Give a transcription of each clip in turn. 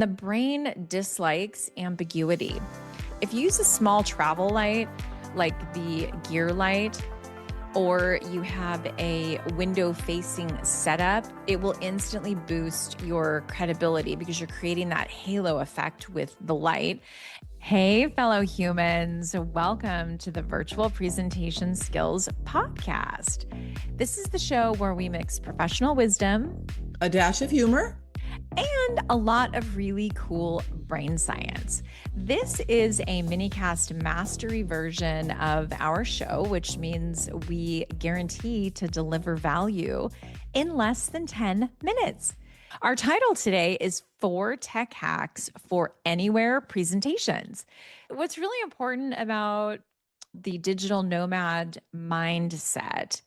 The brain dislikes ambiguity. If you use a small travel light, like the gear light, or you have a window facing setup, it will instantly boost your credibility because you're creating that halo effect with the light. Hey, fellow humans, welcome to the Virtual Presentation Skills Podcast. This is the show where we mix professional wisdom, a dash of humor, and a lot of really cool brain science. This is a Minicast Mastery version of our show, which means we guarantee to deliver value in less than 10 minutes. Our title today is 4 Tech Hacks for Anywhere Presentations. What's really important about the digital nomad mindset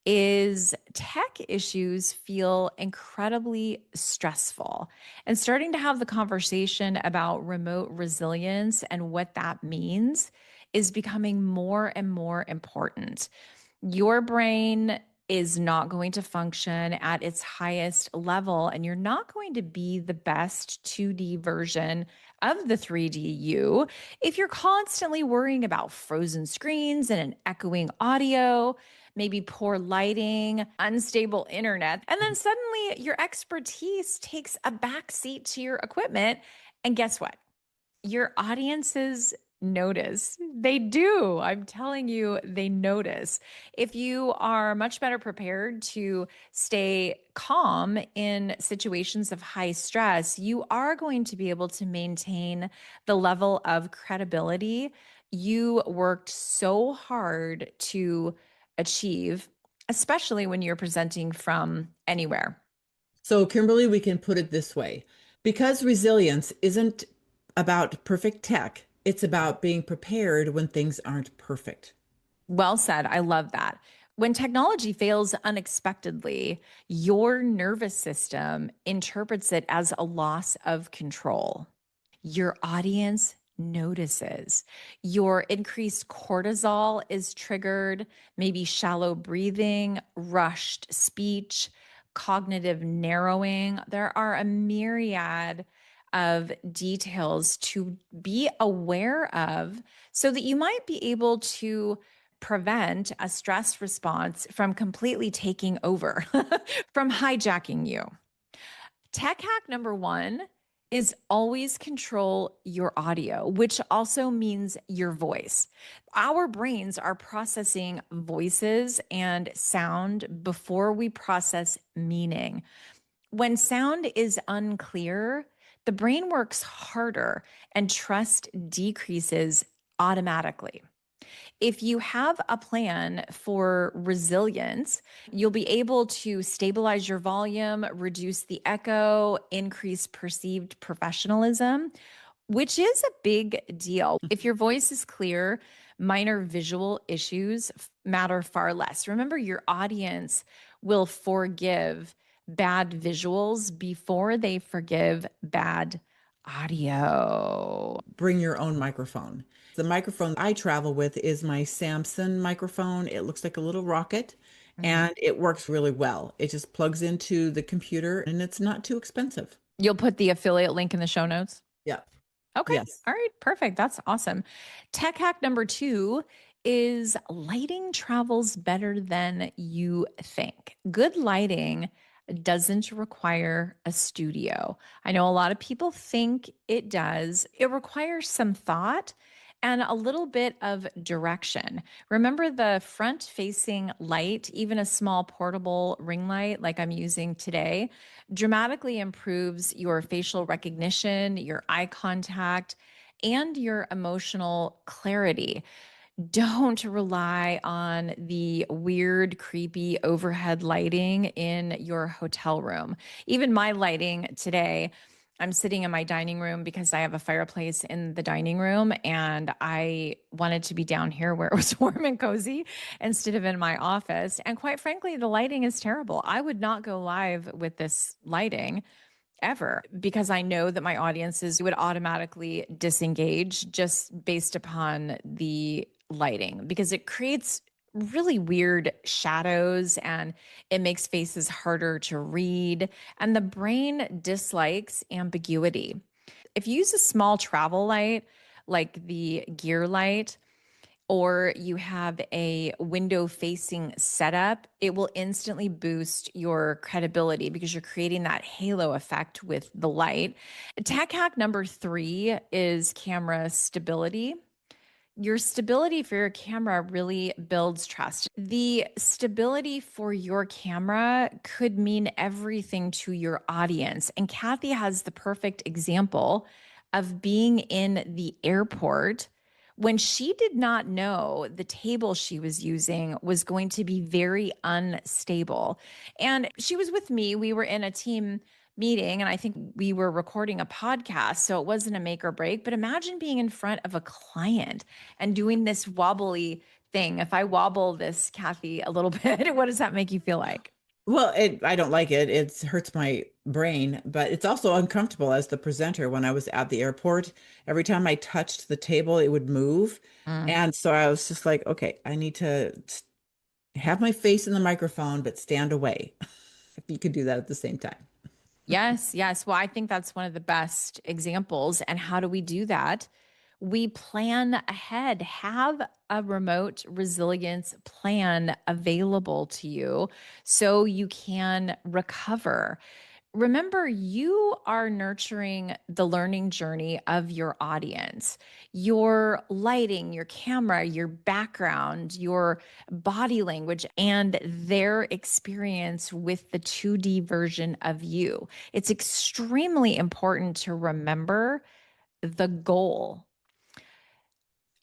is tech issues feel incredibly stressful. And starting to have the conversation about remote resilience and what that means is becoming more and more important. Your brain is not going to function at its highest level, and you're not going to be the best 2D version of the 3D you if you're constantly worrying about frozen screens and an echoing audio, maybe poor lighting, unstable internet, and then suddenly your expertise takes a backseat to your equipment. And guess what? Your audiences notice. They do. I'm telling you, they notice. If you are much better prepared to stay calm in situations of high stress, you are going to be able to maintain the level of credibility you worked so hard to achieve, especially when you're presenting from anywhere. So, Kimberly, we can put it this way. Because resilience isn't about perfect tech, it's about being prepared when things aren't perfect. Well said. I love that. When technology fails unexpectedly, your nervous system interprets it as a loss of control. Your audience notices. Your increased cortisol is triggered, maybe shallow breathing, rushed speech, cognitive narrowing. There are a myriad of details to be aware of so that you might be able to prevent a stress response from completely taking over, from hijacking you. Tech hack number 1 is always control your audio, which also means your voice. Our brains are processing voices and sound before we process meaning. When sound is unclear, the brain works harder and trust decreases automatically. If you have a plan for resilience, you'll be able to stabilize your volume, reduce the echo, increase perceived professionalism, which is a big deal. If your voice is clear, minor visual issues matter far less. Remember, your audience will forgive bad visuals before they forgive bad audio. Bring your own microphone. The microphone I travel with is my Samsung microphone. It looks like a little rocket and it works really well. It just plugs into the computer and it's not too expensive. You'll put the affiliate link in the show notes? Yeah. Okay. Yes. All right. Perfect. That's awesome. Tech hack number 2 is lighting travels better than you think. Good lighting doesn't require a studio. I know a lot of people think it does. It requires some thought and a little bit of direction. Remember the front facing light, even a small portable ring light like I'm using today, dramatically improves your facial recognition, your eye contact, and your emotional clarity. Don't rely on the weird, creepy overhead lighting in your hotel room. Even my lighting today, I'm sitting in my dining room because I have a fireplace in the dining room and I wanted to be down here where it was warm and cozy instead of in my office. And quite frankly, the lighting is terrible. I would not go live with this lighting ever because I know that my audiences would automatically disengage just based upon the lighting because it creates really weird shadows and it makes faces harder to read. And the brain dislikes ambiguity. If you use a small travel light, like the gear light, or you have a window facing setup, it will instantly boost your credibility because you're creating that halo effect with the light. Tech hack number three is camera stability. Your stability for your camera really builds trust. The stability for your camera could mean everything to your audience. And Kathy has the perfect example of being in the airport when she did not know the table she was using was going to be very unstable. And she was with me. We were in a team meeting and I think we were recording a podcast. So it wasn't a make or break. But imagine being in front of a client and doing this wobbly thing. If I wobble this, Kathy, a little bit, what does that make you feel like? Well, I don't like it. It hurts my brain, but it's also uncomfortable as the presenter. When I was at the airport, every time I touched the table, it would move. Mm. And so I was just like, okay, I need to have my face in the microphone, but stand away. If you could do that at the same time. Yes, yes. Well, I think that's one of the best examples. And how do we do that? We plan ahead, have a remote resilience plan available to you so you can recover. Remember, you are nurturing the learning journey of your audience. Your lighting, your camera, your background, your body language, and their experience with the 2D version of you. It's extremely important to remember the goal.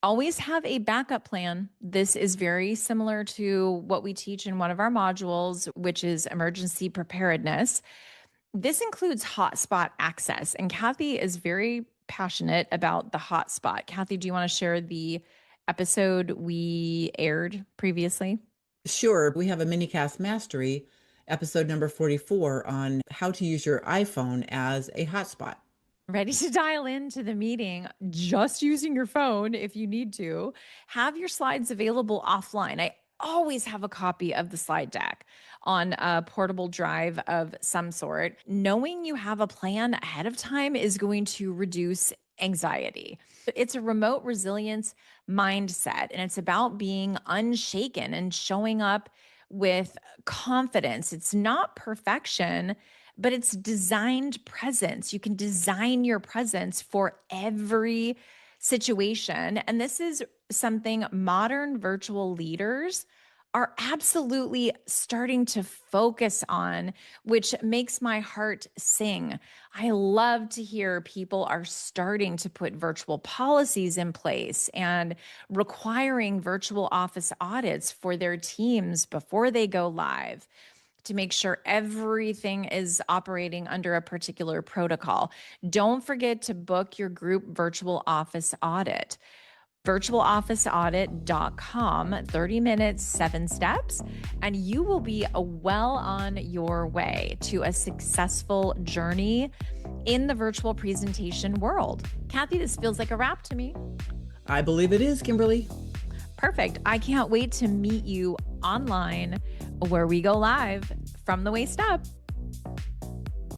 Always have a backup plan. This is very similar to what we teach in one of our modules, which is emergency preparedness. This includes hotspot access, and Kathy is very passionate about the hotspot. Kathy, do you want to share the episode we aired previously? Sure, we have a Minicast Mastery, episode number 44, on how to use your iPhone as a hotspot. Ready to dial into the meeting just using your phone if you need to. Have your slides available offline. I always have a copy of the slide deck on a portable drive of some sort. Knowing you have a plan ahead of time is going to reduce anxiety. It's a remote resilience mindset, and it's about being unshaken and showing up with confidence. It's not perfection, but it's designed presence. You can design your presence for every situation. And this is something modern virtual leaders are absolutely starting to focus on, which makes my heart sing. I love to hear people are starting to put virtual policies in place and requiring virtual office audits for their teams before they go live to make sure everything is operating under a particular protocol. Don't forget to book your group virtual office audit. Virtualofficeaudit.com, 30 minutes, 7 steps, and you will be well on your way to a successful journey in the virtual presentation world. Kathy, this feels like a wrap to me. I believe it is, Kimberly. Perfect. I can't wait to meet you online where we go live from the waist up.